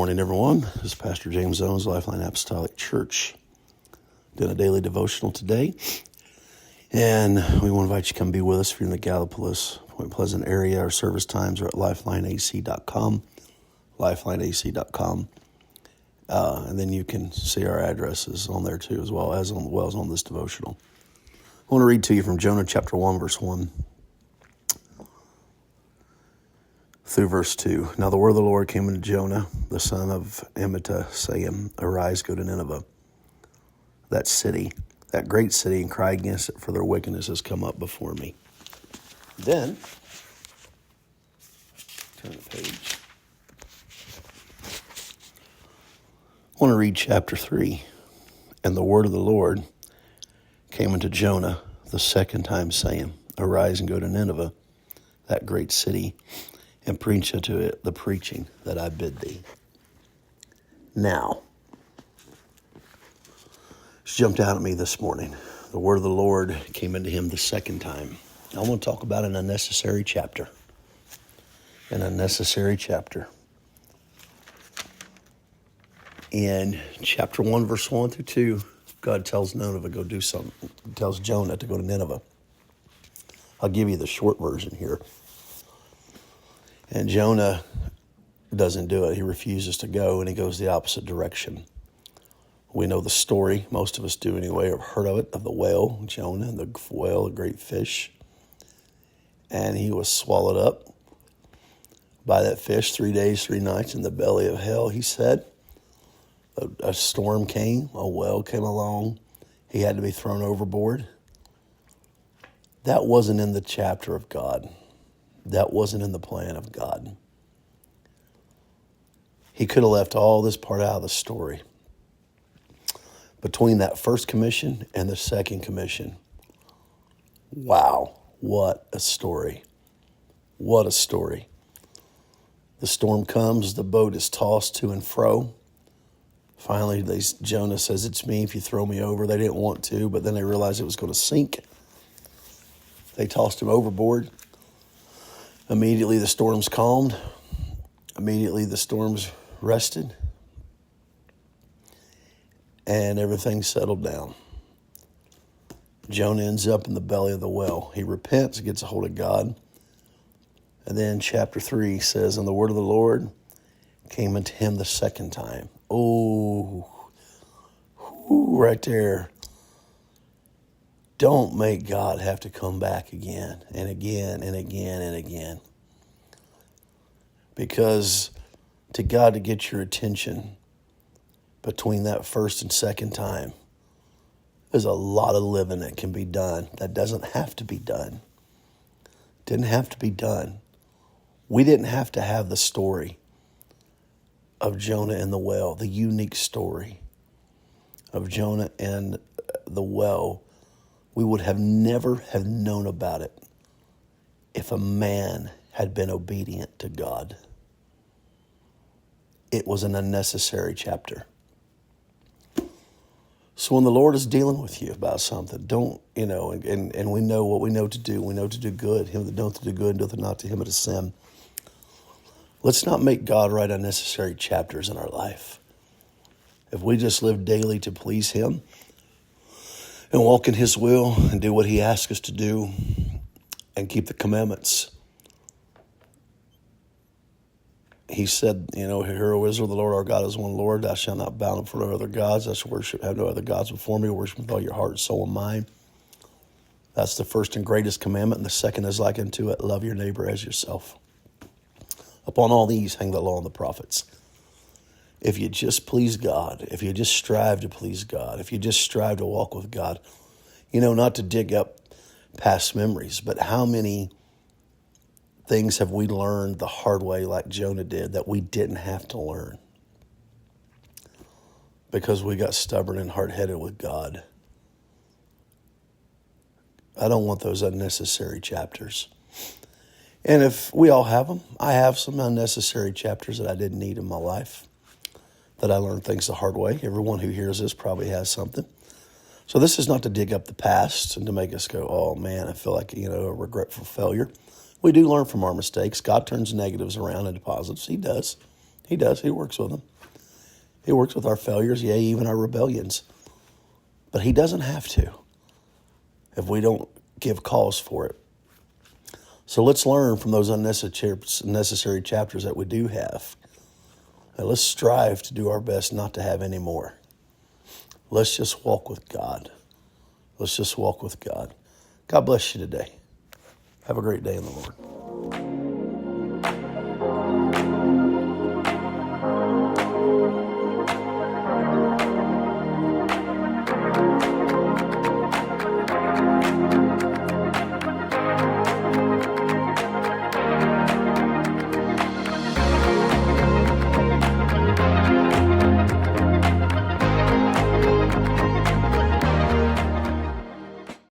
morning, everyone. This is Pastor James Owens, LifeLine Apostolic Church. Doing a daily devotional today. And we want to invite you to come be with us if you're in the Gallipolis, Point Pleasant area. Our service times are at lifelineac.com, lifelineac.com. And then you can see our addresses on there too, as well as on this devotional. I want to read to you from Jonah chapter 1, verse 1. Through verse 2. Now the word of the Lord came unto Jonah, the son of Amittai, saying, Arise, go to Nineveh, that city, that great city, and cry against it, for their wickedness has come up before me. Then, turn the page. I want to read chapter 3. And the word of the Lord came unto Jonah the second time, saying, Arise and go to Nineveh, that great city, and preach unto it the preaching that I bid thee. Now, it's jumped out at me this morning. The word of the Lord came into him the second time. I want to talk about an unnecessary chapter. An unnecessary chapter. In chapter 1, verse 1 through 2, God tells Nineveh to go do something. He tells Jonah to go to Nineveh. I'll give you the short version here. And Jonah doesn't do it. He refuses to go, and he goes the opposite direction. We know the story. Most of us do anyway, or heard of it, of the whale, Jonah, the whale, a great fish. And he was swallowed up by that fish 3 days, 3 nights in the belly of hell, he said. A storm came, a whale came along. He had to be thrown overboard. That wasn't in the chapter of God. That wasn't in the plan of God. He could have left all this part out of the story. Between that first commission and the second commission, wow, what a story. What a story. The storm comes, the boat is tossed to and fro. Finally, Jonah says, it's me if you throw me over. They didn't want to, but then they realized it was going to sink. They tossed him overboard. Immediately the storms calmed. Immediately the storms rested. And everything settled down. Jonah ends up in the belly of the whale. He repents, gets a hold of God. And then chapter 3 says, and the word of the Lord came unto him the second time. Oh, right there. Don't make God have to come back again and again and again and again. Because to God to get your attention between that first and second time, there's a lot of living that can be done that doesn't have to be done. Didn't have to be done. We didn't have to have the story of Jonah and the whale, the unique story of Jonah and the whale. We would have never have known about it if a man had been obedient to God. It was an unnecessary chapter. So when the Lord is dealing with you about something, don't, and we know what we know to do. We know to do good. Him that doth do good and doth not to him it is sin. Let's not make God write unnecessary chapters in our life. If we just live daily to please him, and walk in his will and do what he asks us to do and keep the commandments. He said, hear, O Israel, the Lord our God is one Lord. Thou shalt not bow for no other gods. Thou shalt have no other gods before me. Worship with all your heart, soul, and mind. That's the first and greatest commandment. And the second is like unto it, love your neighbor as yourself. Upon all these hang the law and the prophets. If you just please God, if you just strive to please God, if you just strive to walk with God, not to dig up past memories, but how many things have we learned the hard way like Jonah did that we didn't have to learn? Because we got stubborn and hard-headed with God. I don't want those unnecessary chapters. And if we all have them, I have some unnecessary chapters that I didn't need in my life. That I learned things the hard way. Everyone who hears this probably has something. So this is not to dig up the past and to make us go, oh man, I feel like, a regretful failure. We do learn from our mistakes. God turns negatives around into positives. He does. He works with them. He works with our failures, yea, even our rebellions. But he doesn't have to if we don't give cause for it. So let's learn from those unnecessary chapters that we do have. And let's strive to do our best not to have any more. Let's just walk with God. Let's just walk with God. God bless you today. Have a great day in the Lord.